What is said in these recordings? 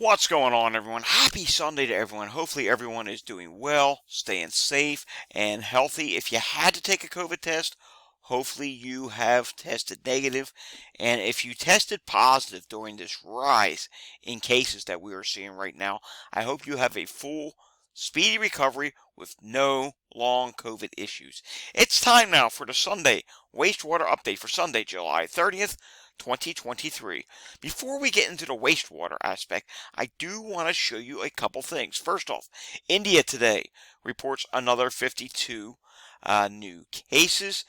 What's going on, everyone? Happy Sunday to everyone. Hopefully everyone is doing well, staying safe and healthy. If you had to take a COVID test, hopefully you have tested negative. And if you tested positive during this rise in cases that we are seeing right now, I hope you have a full, speedy recovery with no long COVID issues. It's time now for the Sunday wastewater update for Sunday, July 30th, 2023. Before we get into the wastewater aspect, I do want to show you a couple things. First off, India today reports another 52 new cases,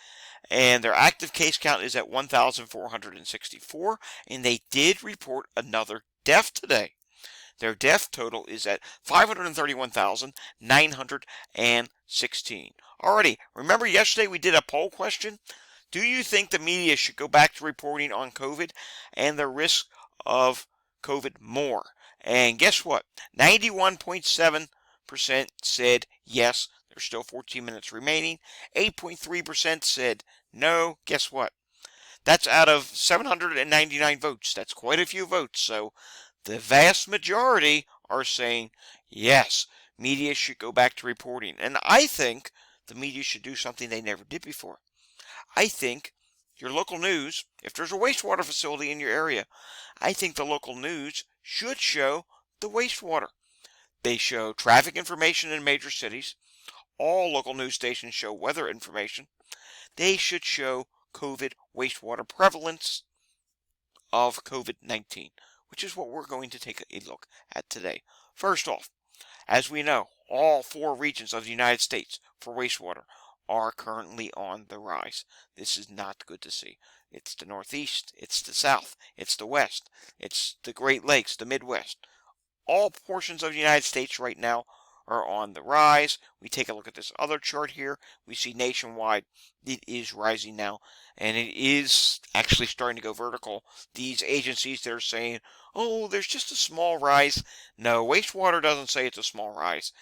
and their active case count is at 1,464, and they did report another death today. Their death total is at 531,916. Alrighty, remember yesterday we did a poll question? Do you think the media should go back to reporting on COVID and the risk of COVID more? And guess what? 91.7% said yes. There's still 14 minutes remaining. 8.3% said no. Guess what? That's out of 799 votes. That's quite a few votes. So the vast majority are saying yes, media should go back to reporting. And I think the media should do something they never did before. I think your local news, if there's a wastewater facility in your area, I think the local news should show the wastewater. They show traffic information in major cities. All local news stations show weather information. They should show COVID wastewater prevalence of COVID-19, which is what we're going to take a look at today. First off, as we know, all 4 regions of the United States for wastewater are currently on the rise. This is not good to see. It's the Northeast, it's the South, it's the West, it's the Great Lakes, the Midwest. All portions of the United States right now are on the rise. We take a look at this other chart here. We see nationwide it is rising now, and it is actually starting to go vertical. These agencies that are saying, oh, there's just a small rise. No, wastewater doesn't say it's a small rise.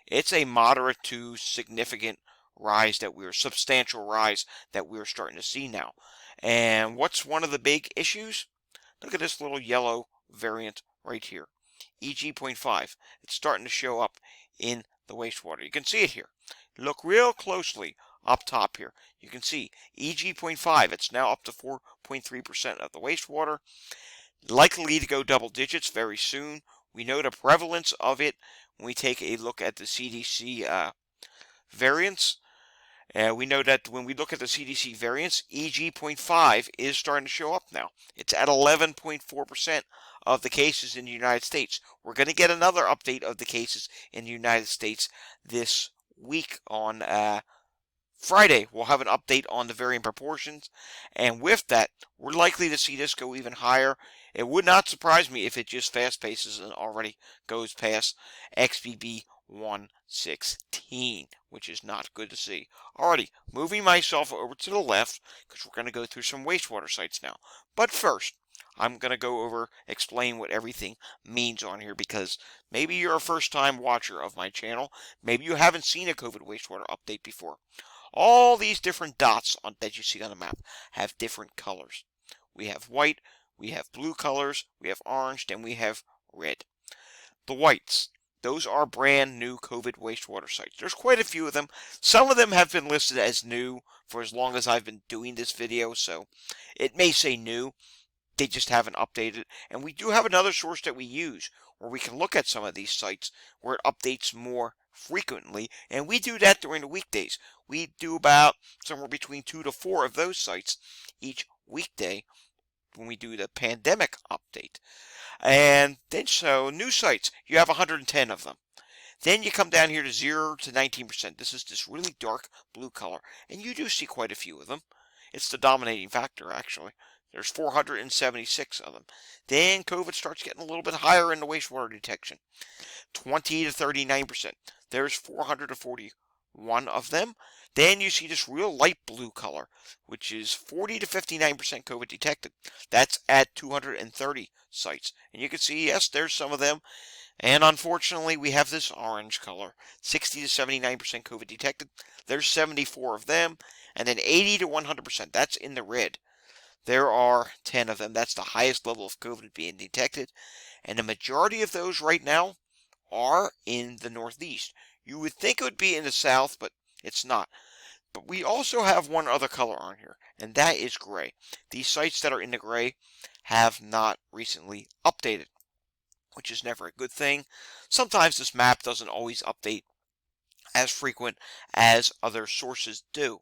It's a moderate to significant rise substantial rise that we're starting to see now. And what's one of the big issues? Look at this little yellow variant right here. EG.5. It's starting to show up in the wastewater. You can see it here. Look real closely up top here. You can see EG.5. It's now up to 4.3% of the wastewater. Likely to go double digits very soon. We know the prevalence of it when we take a look at the CDC variants. We know that when we look at the CDC variants, EG.5 is starting to show up now. It's at 11.4% of the cases in the United States. We're going to get another update of the cases in the United States this week on Friday. We'll have an update on the variant proportions, and with that, we're likely to see this go even higher. It would not surprise me if it just fast paces and already goes past XBB 116, which is not good to see. Alrighty, moving myself over to the left, because we're going to go through some wastewater sites now. But first, I'm going to go over, explain what everything means on here, because maybe you're a first-time watcher of my channel. Maybe you haven't seen a COVID wastewater update before. All these different dots that you see on the map have different colors. We have white, we have blue colors, we have orange, and we have red. The whites, those are brand new COVID wastewater sites. There's quite a few of them. Some of them have been listed as new for as long as I've been doing this video, so it may say new. They just haven't updated. And we do have another source that we use where we can look at some of these sites where it updates more frequently, and we do that during the weekdays. We do about somewhere between 2 to 4 of those sites each weekday when we do the pandemic update. And then so new sites, you have 110 of them. Then you come down here to 0 to 19%. This is this really dark blue color, and you do see quite a few of them. It's the dominating factor, actually. There's 476 of them. Then COVID starts getting a little bit higher in the wastewater detection. 20 to 39%. There's 441 of them. Then you see this real light blue color, which is 40 to 59% COVID detected. That's at 230 sites. And you can see, yes, there's some of them. And unfortunately, we have this orange color, 60 to 79% COVID detected. There's 74 of them. And then 80 to 100%, that's in the red. There are 10 of them. That's the highest level of COVID being detected. And the majority of those right now are in the Northeast. You would think it would be in the South, but it's not. But we also have one other color on here, and that is gray. These sites that are in the gray have not recently updated, which is never a good thing. Sometimes this map doesn't always update as frequent as other sources do.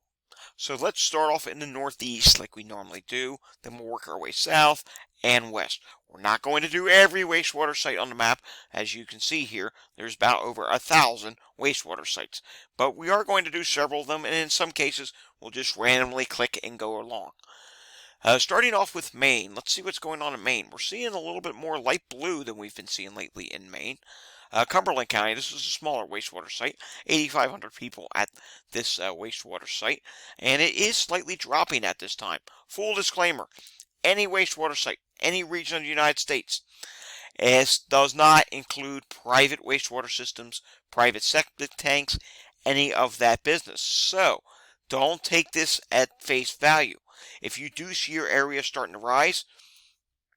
So let's start off in the Northeast like we normally do, then we'll work our way south and west. We're not going to do every wastewater site on the map. As you can see here, there's about over 1,000 wastewater sites. But we are going to do several of them, and in some cases, we'll just randomly click and go along. Starting off with Maine, let's see what's going on in Maine. We're seeing a little bit more light blue than we've been seeing lately in Maine. Cumberland County, this is a smaller wastewater site, 8,500 people at this wastewater site, and it is slightly dropping at this time. Full disclaimer, any wastewater site, any region of the United States, as does not include private wastewater systems, private septic tanks, any of that business. So, don't take this at face value. If you do see your area starting to rise,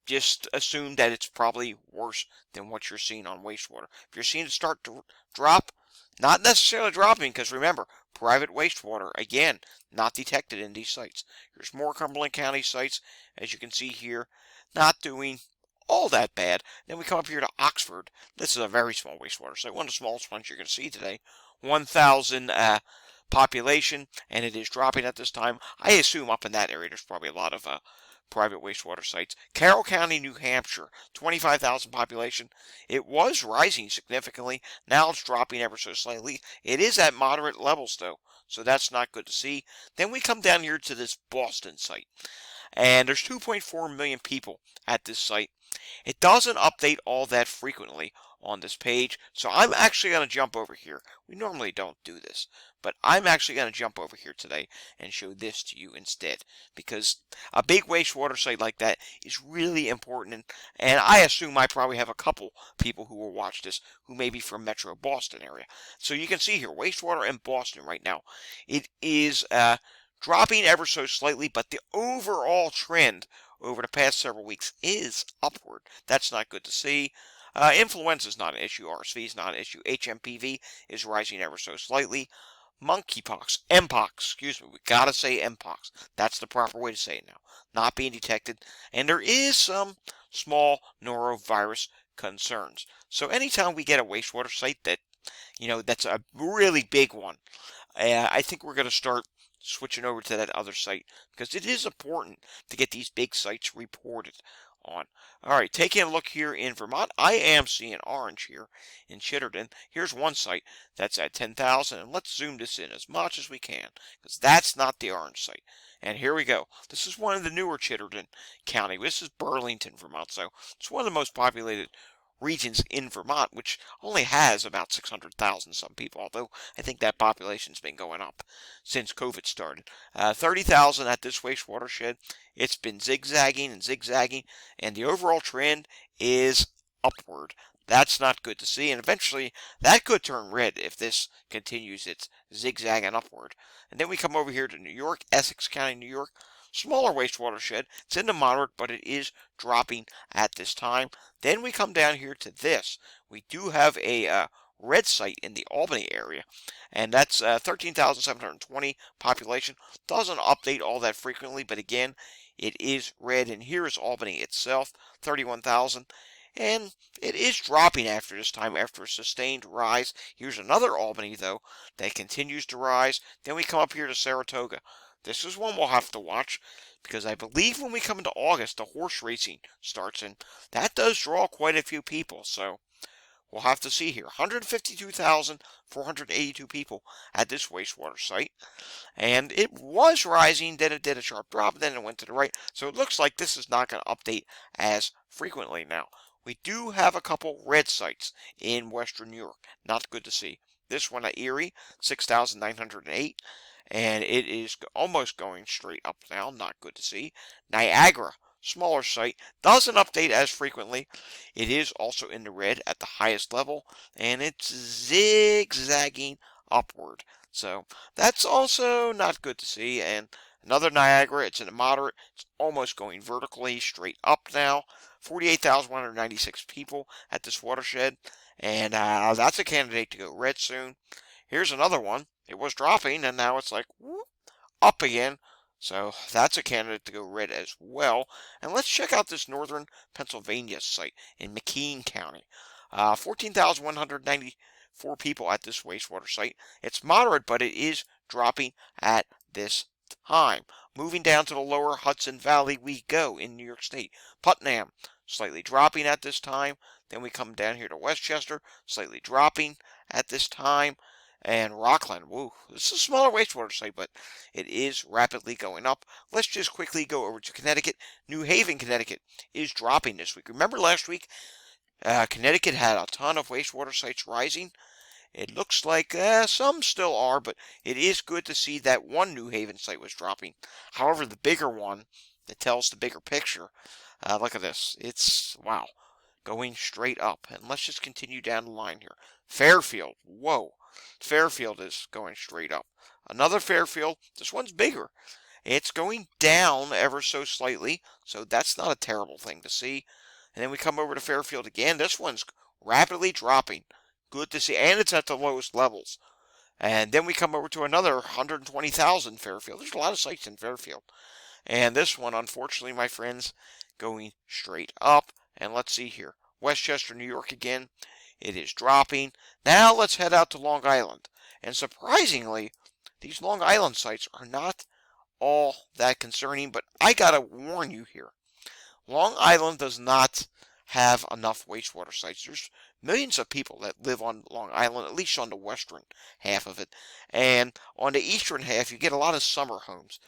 just assume that it's probably worse than what you're seeing on wastewater. If you're seeing it start to drop, not necessarily dropping, because remember, private wastewater, again, not detected in these sites. There's more Cumberland County sites, as you can see here, not doing all that bad. Then we come up here to Oxford. This is a very small wastewater site, one of the smallest ones you're going to see today. 1,000 population, and it is dropping at this time. I assume up in that area there's probably a lot of private wastewater sites. Carroll County, New Hampshire, 25,000 population. It was rising significantly. Now it's dropping ever so slightly. It is at moderate levels though, so that's not good to see. Then we come down here to this Boston site, and there's 2.4 million people at this site. It doesn't update all that frequently on this page, so I'm actually going to jump over here. We normally don't do this, but I'm actually going to jump over here today and show this to you instead, because a big wastewater site like that is really important, and I assume I probably have a couple people who will watch this who may be from Metro Boston area. So you can see here, wastewater in Boston right now, it is dropping ever so slightly, but the overall trend over the past several weeks is upward. That's not good to see. Influenza is not an issue. RSV is not an issue. HMPV is rising ever so slightly. Monkeypox, Mpox, excuse me, we gotta say Mpox. That's the proper way to say it now. Not being detected, and there is some small norovirus concerns. So anytime we get a wastewater site that, that's a really big one, I think we're going to start switching over to that other site, because it is important to get these big sites reported on. Alright, taking a look here in Vermont, I am seeing orange here in Chitterton. Here's one site that's at 10,000, and let's zoom this in as much as we can, because that's not the orange site. And here we go. This is one of the newer Chitterton County. This is Burlington, Vermont, so it's one of the most populated regions in Vermont, which only has about 600,000 some people, although I think that population's been going up since COVID started. 30,000 at this wastewater shed. It's been zigzagging and zigzagging, and the overall trend is upward. That's not good to see, and eventually that could turn red if this continues its zigzagging upward. And then we come over here to New York, Essex County, New York. Smaller wastewater shed. It's in the moderate, but it is dropping at this time. Then we come down here to this. We do have a red site in the Albany area, and that's 13,720 population. Doesn't update all that frequently, but again, it is red. And here is Albany itself, 31,000. And it is dropping after this time, after a sustained rise. Here's another Albany, though, that continues to rise. Then we come up here to Saratoga. This is one we'll have to watch, because I believe when we come into August, the horse racing starts, and that does draw quite a few people, so we'll have to see here. 152,482 people at this wastewater site, and it was rising, then it did a sharp drop, then it went to the right, so it looks like this is not going to update as frequently now. We do have a couple red sites in western New York. Not good to see. This one at Erie, 6,908. And it is almost going straight up now. Not good to see. Niagara, smaller site, doesn't update as frequently. It is also in the red at the highest level, and it's zigzagging upward. So that's also not good to see. And another Niagara, it's in the moderate. It's almost going vertically straight up now. 48,196 people at this watershed, and that's a candidate to go red soon. Here's another one. It was dropping, and now it's like whoop, up again. So that's a candidate to go red as well. And let's check out this northern Pennsylvania site in McKean County. 14,194 people at this wastewater site. It's moderate, but it is dropping at this time. Moving down to the lower Hudson Valley we go in New York State. Putnam, slightly dropping at this time. Then we come down here to Westchester, slightly dropping at this time. And Rockland, woo, this is a smaller wastewater site, but it is rapidly going up. Let's just quickly go over to Connecticut. New Haven, Connecticut is dropping this week. Remember last week, Connecticut had a ton of wastewater sites rising. It looks like some still are, but it is good to see that one New Haven site was dropping. However, the bigger one that tells the bigger picture, look at this. It's, wow, going straight up. And let's just continue down the line here. Fairfield, whoa. Fairfield is going straight up. Another Fairfield, this one's bigger. It's going down ever so slightly, so that's not a terrible thing to see. And then we come over to Fairfield again. This one's rapidly dropping. Good to see, and it's at the lowest levels. And then we come over to another 120,000 Fairfield. There's a lot of sites in Fairfield. And this one, unfortunately, my friends, going straight up. And let's see here. Westchester, New York again. It is dropping. Now let's head out to Long Island. And surprisingly, these Long Island sites are not all that concerning, but I gotta warn you here. Long Island does not have enough wastewater sites. There's millions of people that live on Long Island, at least on the western half of it. And on the eastern half, you get a lot of summer homes.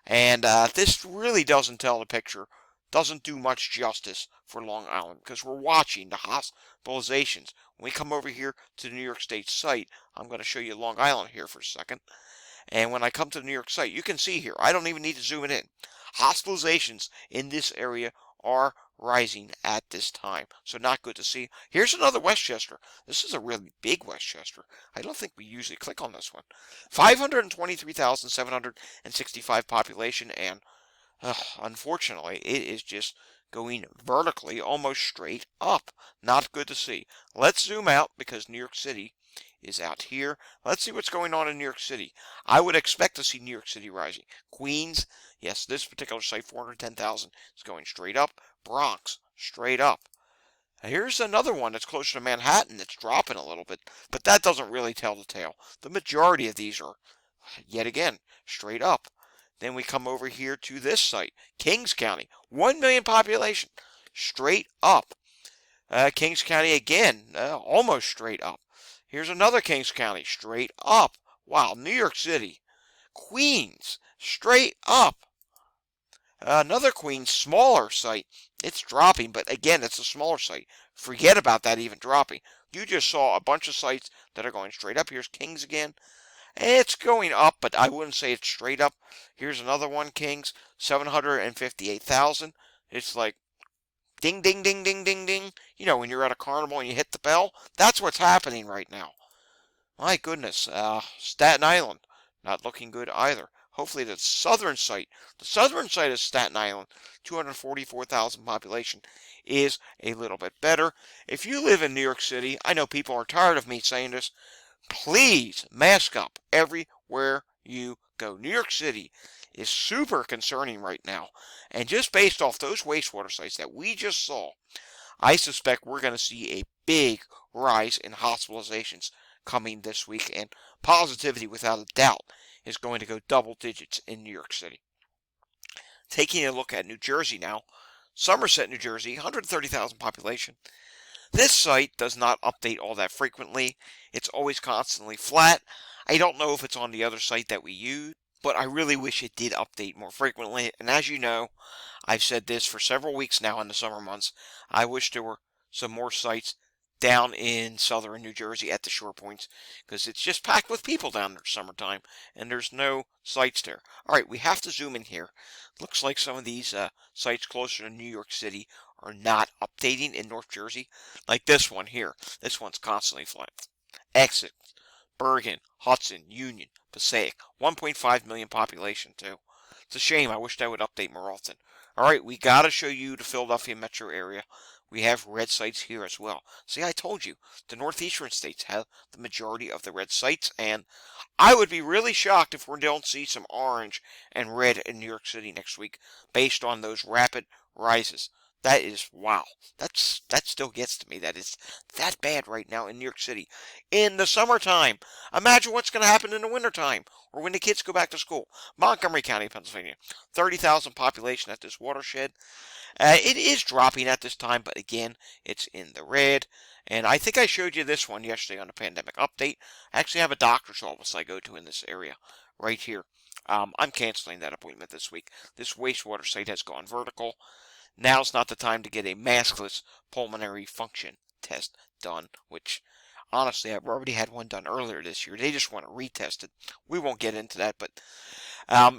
And this really doesn't tell the picture, doesn't do much justice for Long Island, because we're watching the hospitalizations. When we come over here to the New York State site, I'm going to show you Long Island here for a second. And when I come to the New York site, you can see here, I don't even need to zoom it in. Hospitalizations in this area are rising at this time. So not good to see. Here's another Westchester. This is a really big Westchester. I don't think we usually click on this one. 523,765 population, and unfortunately, it is just going vertically, almost straight up. Not good to see. Let's zoom out because New York City is out here. Let's see what's going on in New York City. I would expect to see New York City rising. Queens, yes, this particular site, 410,000, is going straight up. Bronx, straight up. Here's another one that's closer to Manhattan that's dropping a little bit, but that doesn't really tell the tale. The majority of these are, yet again, straight up. Then we come over here to this site, Kings County, 1 million population, straight up. Kings County again, almost straight up. Here's another Kings County, straight up. Wow, New York City. Queens, straight up. Another Queens, smaller site. It's dropping, but again, it's a smaller site. Forget about that even dropping. You just saw a bunch of sites that are going straight up. Here's Kings again. It's going up, but I wouldn't say it's straight up. Here's another one, Kings, 758,000. It's like ding, ding, ding, ding, ding, ding. You know, when you're at a carnival and you hit the bell, that's what's happening right now. My goodness, Staten Island, not looking good either. Hopefully the southern site of Staten Island, 244,000 population, is a little bit better. If you live in New York City, I know people are tired of me saying this, please mask up everywhere you go. New York City is super concerning right now. And just based off those wastewater sites that we just saw, I suspect we're going to see a big rise in hospitalizations coming this week. And positivity, without a doubt, is going to go double digits in New York City. Taking a look at New Jersey now. Somerset, New Jersey, 130,000 population. This site does not update all that frequently. It's always constantly flat. I don't know if it's on the other site that we use, but I really wish it did update more frequently. And as you know, I've said this for several weeks now in the summer months. I wish there were some more sites down in southern New Jersey at the shore points, because it's just packed with people down there summertime, and there's no sites there. All right, we have to zoom in here. Looks like some of these sites closer to New York City are not updating in North Jersey, like this one here. This one's constantly flat. Essex, Bergen, Hudson, Union, Passaic, 1.5 million population too. It's a shame. I wish that would update more often. All right, we got to show you the Philadelphia metro area. We have red sites here as well. See, I told you, the northeastern states have the majority of the red sites, and I would be really shocked if we don't see some orange and red in New York City next week based on those rapid rises. That is wow. That still gets to me. That is that bad right now in New York City. In the summertime. Imagine what's going to happen in the wintertime or when the kids go back to school. Montgomery County, Pennsylvania. 30,000 population at this watershed. It is dropping at this time, but again, it's in the red. And I think I showed you this one yesterday on the pandemic update. I actually have a doctor's office I go to in this area right here. I'm canceling that appointment this week. This wastewater site has gone vertical. Now's not the time to get a maskless pulmonary function test done, which honestly, I've already had one done earlier this year. They just want to retest it. We won't get into that, but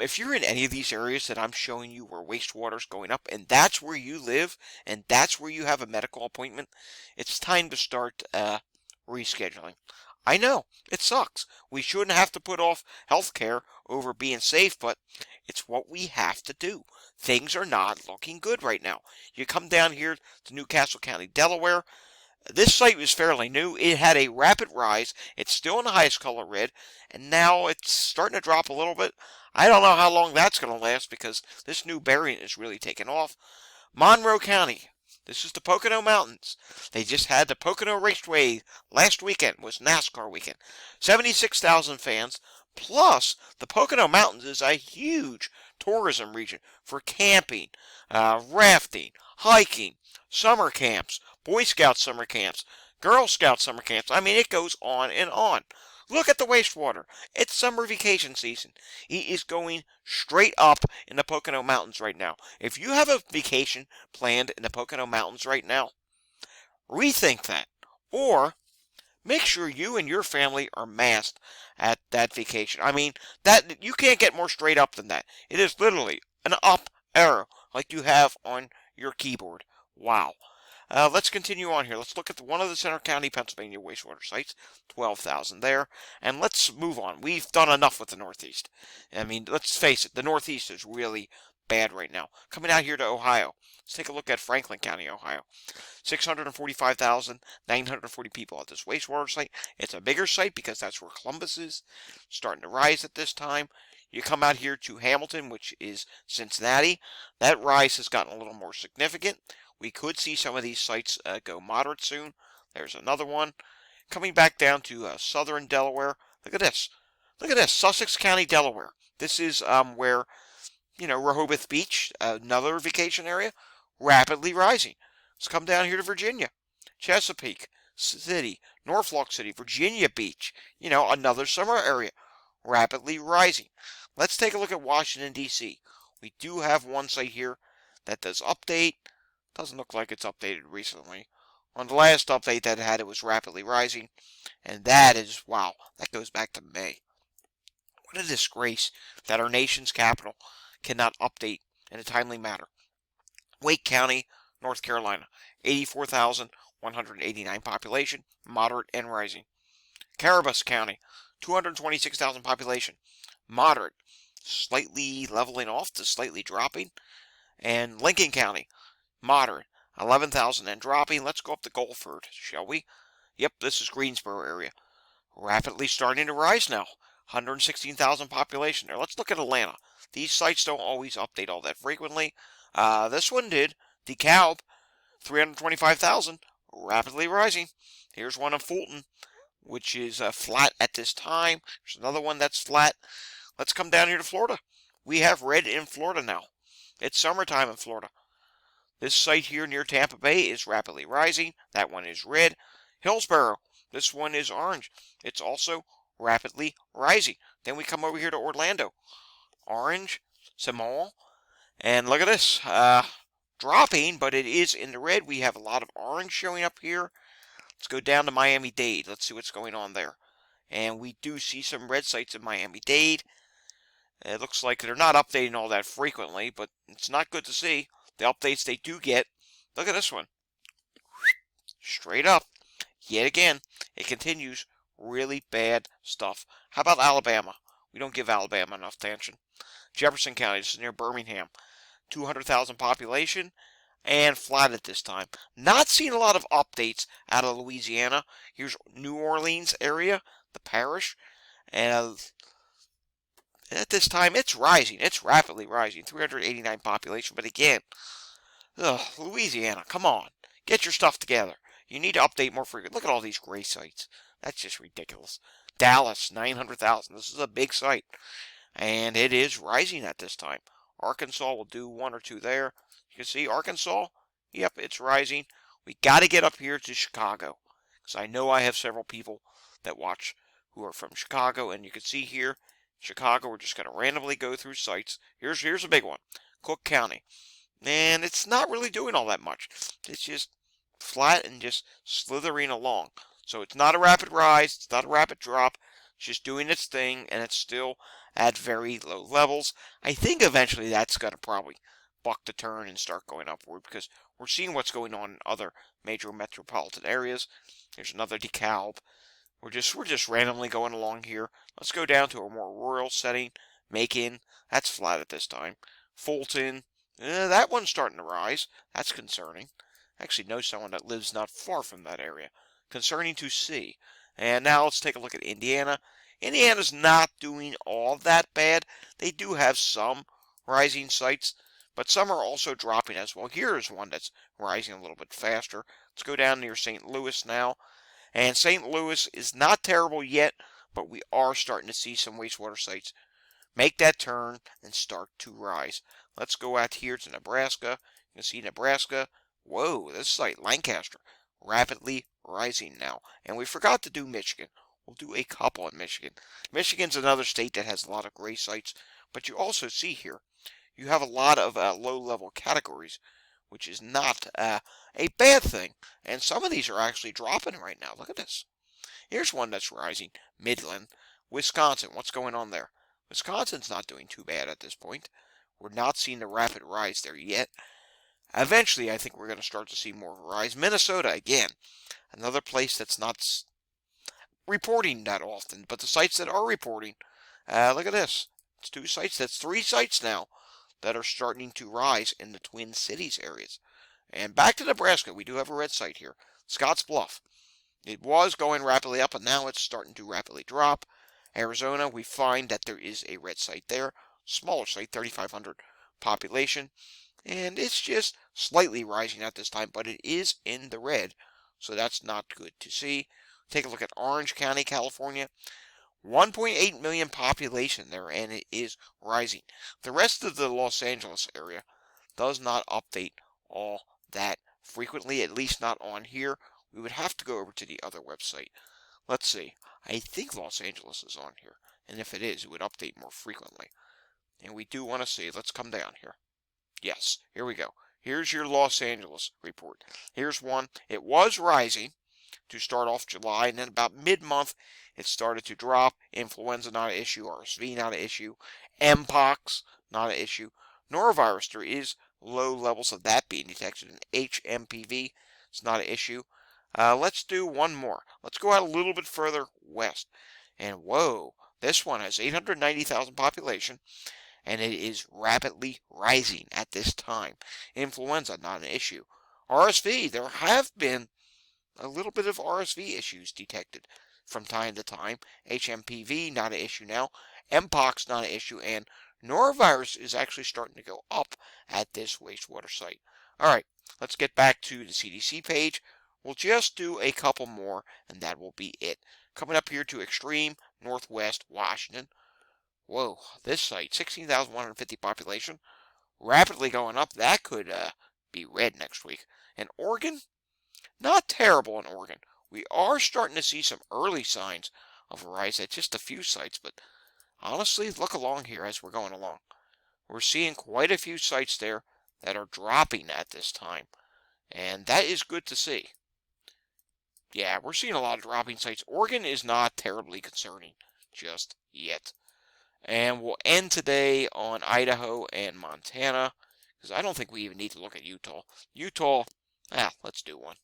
if you're in any of these areas that I'm showing you where wastewater's going up, and that's where you live, and that's where you have a medical appointment, it's time to start rescheduling. I know, it sucks. We shouldn't have to put off health care over being safe, but it's what we have to do. Things are not looking good right now. You come down here to Newcastle County, Delaware. This site was fairly new. It had a rapid rise. It's still in the highest color red, and now it's starting to drop a little bit. I don't know how long that's going to last because this new variant is really taking off. Monroe County. This is the Pocono Mountains. They just had the Pocono Raceway last weekend. Was NASCAR weekend. 76,000 fans. Plus, the Pocono Mountains is a huge tourism region for camping, rafting, hiking, summer camps, Boy Scout summer camps, Girl Scout summer camps. I mean, it goes on and on. Look at the wastewater. It's summer vacation season. It is going straight up in the Pocono Mountains right now. If you have a vacation planned in the Pocono Mountains right now, rethink that. Or make sure you and your family are masked at that vacation. I mean, that you can't get more straight up than that. It is literally an up arrow like you have on your keyboard. Wow. Let's continue on here. Let's look at one of the Center County, Pennsylvania wastewater sites, 12,000 there. And let's move on. We've done enough with the Northeast. I mean, let's face it, the Northeast is really bad right now. Coming out here to Ohio. Let's take a look at Franklin County, Ohio. 645,940 people at this wastewater site. It's a bigger site because that's where Columbus is. Starting to rise at this time. You come out here to Hamilton, which is Cincinnati. That rise has gotten a little more significant. We could see some of these sites go moderate soon. There's another one. Coming back down to southern Delaware. Look at this. Look at this. Sussex County, Delaware. This is where, Rehoboth Beach, another vacation area, rapidly rising. Let's come down here to Virginia. Chesapeake City, Norfolk City, Virginia Beach. Another summer area, rapidly rising. Let's take a look at Washington, D.C. We do have one site here that does update. Doesn't look like it's updated recently. On the last update that it had, it was rapidly rising. And that is, wow, that goes back to May. What a disgrace that our nation's capital cannot update in a timely manner. Wake County, North Carolina, 84,189 population, moderate and rising. Caribous County, 226,000 population, moderate, slightly leveling off to slightly dropping. And Lincoln County, moderate, 11,000 and dropping. Let's go up to Guilford, shall we? Yep, this is Greensboro area. Rapidly starting to rise now. 116,000 population there. Let's look at Atlanta. These sites don't always update all that frequently. This one did. DeKalb, 325,000, rapidly rising. Here's one in Fulton, which is flat at this time. There's another one that's flat. Let's come down here to Florida. We have red in Florida now. It's summertime in Florida. This site here near Tampa Bay is rapidly rising. That one is red. Hillsborough, this one is orange. It's also rapidly rising. Then we come over here to Orlando. Orange, small, and look at this. Dropping, but it is in the red. We have a lot of orange showing up here. Let's go down to Miami-Dade. Let's see what's going on there. And we do see some red sites in Miami-Dade. It looks like they're not updating all that frequently, but it's not good to see. The updates they do get, look at this one. Straight up. Yet again, it continues really bad stuff. How about Alabama? We don't give Alabama enough attention. Jefferson County, this is near Birmingham. 200,000 population, and flat at this time. Not seeing a lot of updates out of Louisiana. Here's New Orleans area, the parish, and at this time it's rising. It's rapidly rising. 389 population, but again, Louisiana, come on. Get your stuff together. You need to update more frequently. Look at all these gray sites. That's just ridiculous. Dallas, 900,000. This is a big site. And it is rising at this time. Arkansas will do one or two there. You can see Arkansas. Yep, it's rising. We got to get up here to Chicago. Because I know I have several people that watch who are from Chicago. And you can see here, Chicago, we're just going to randomly go through sites. Here's a big one. Cook County. And it's not really doing all that much. It's just flat and just slithering along. So it's not a rapid rise, it's not a rapid drop, it's just doing its thing, and it's still at very low levels. I think eventually that's going to probably buck the turn and start going upward, because we're seeing what's going on in other major metropolitan areas. There's another DeKalb. We're just randomly going along here. Let's go down to a more rural setting. Macon, that's flat at this time. Fulton, that one's starting to rise. That's concerning. I actually know someone that lives not far from that area. Concerning to see. And now let's take a look at Indiana. Indiana's not doing all that bad. They do have some rising sites, but some are also dropping as well. Here's one that's rising a little bit faster. Let's go down near St. Louis now. And St. Louis is not terrible yet, but we are starting to see some wastewater sites make that turn and start to rise. Let's go out here to Nebraska. You can see Nebraska. Whoa, this site, Lancaster, rapidly rising now. And we forgot to do Michigan. We'll do a couple in Michigan. Michigan's another state that has a lot of gray sites, but you also see here, you have a lot of low-level categories, which is not a bad thing. And some of these are actually dropping right now. Look at this. Here's one that's rising. Midland, Wisconsin. What's going on there? Wisconsin's not doing too bad at this point. We're not seeing the rapid rise there yet. Eventually, I think we're going to start to see more of a rise. Minnesota, again, another place that's not reporting that often, but the sites that are reporting, look at this. It's two sites. That's three sites now that are starting to rise in the Twin Cities areas. And back to Nebraska, we do have a red site here. Scotts Bluff. It was going rapidly up, and now it's starting to rapidly drop. Arizona, we find that there is a red site there. Smaller site, 3,500 population. And it's just slightly rising at this time, but it is in the red. So that's not good to see. Take a look at Orange County, California. 1.8 million population there, and it is rising. The rest of the Los Angeles area does not update all that frequently, at least not on here. We would have to go over to the other website. Let's see. I think Los Angeles is on here, and if it is, it would update more frequently. And we do want to see. Let's come down here. Yes, here we go. Here's your Los Angeles report. Here's one. It was rising to start off July, and then about mid-month, it started to drop. Influenza, not an issue. RSV, not an issue. Mpox, not an issue. Norovirus, there is low levels of that being detected. And HMPV, it's not an issue. Let's do one more. Let's go out a little bit further west. And whoa, this one has 890,000 population, and it is rapidly rising at this time. Influenza, not an issue. RSV, there have been a little bit of RSV issues detected from time to time. HMPV, not an issue now. Mpox, not an issue. And norovirus is actually starting to go up at this wastewater site. All right, let's get back to the CDC page. We'll just do a couple more, and that will be it. Coming up here to extreme northwest Washington. Whoa, this site, 16,150 population, rapidly going up. That could be red next week. And Oregon, not terrible in Oregon. We are starting to see some early signs of a rise at just a few sites, but honestly, look along here as we're going along. We're seeing quite a few sites there that are dropping at this time, and that is good to see. Yeah, we're seeing a lot of dropping sites. Oregon is not terribly concerning just yet. And we'll end today on Idaho and Montana, because I don't think we even need to look at Utah. Utah, let's do one.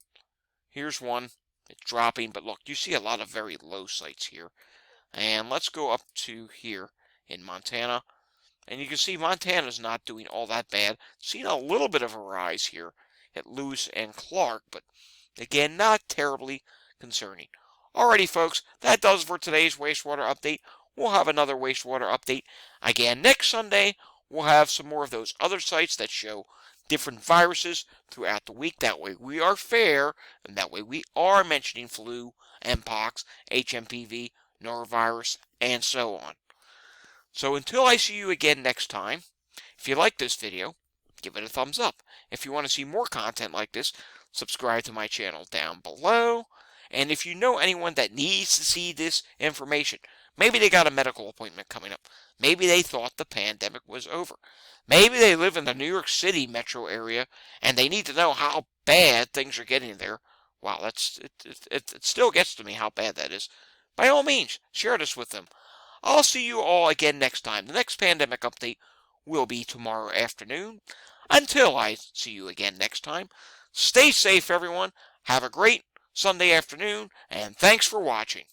Here's one. It's dropping, but look, you see a lot of very low sites here. And let's go up to here in Montana. And you can see Montana's not doing all that bad. Seen a little bit of a rise here at Lewis and Clark, but again, not terribly concerning. Alrighty, folks, that does for today's wastewater update. We'll have another wastewater update again next Sunday. We'll have some more of those other sites that show different viruses throughout the week. That way we are fair, and that way we are mentioning flu, Mpox, HMPV, norovirus, and so on. So until I see you again next time, if you like this video, give it a thumbs up. If you want to see more content like this, subscribe to my channel down below. And if you know anyone that needs to see this information, maybe they got a medical appointment coming up. Maybe they thought the pandemic was over. Maybe they live in the New York City metro area and they need to know how bad things are getting there. Wow, it still gets to me how bad that is. By all means, share this with them. I'll see you all again next time. The next pandemic update will be tomorrow afternoon. Until I see you again next time, stay safe, everyone. Have a great Sunday afternoon, and thanks for watching.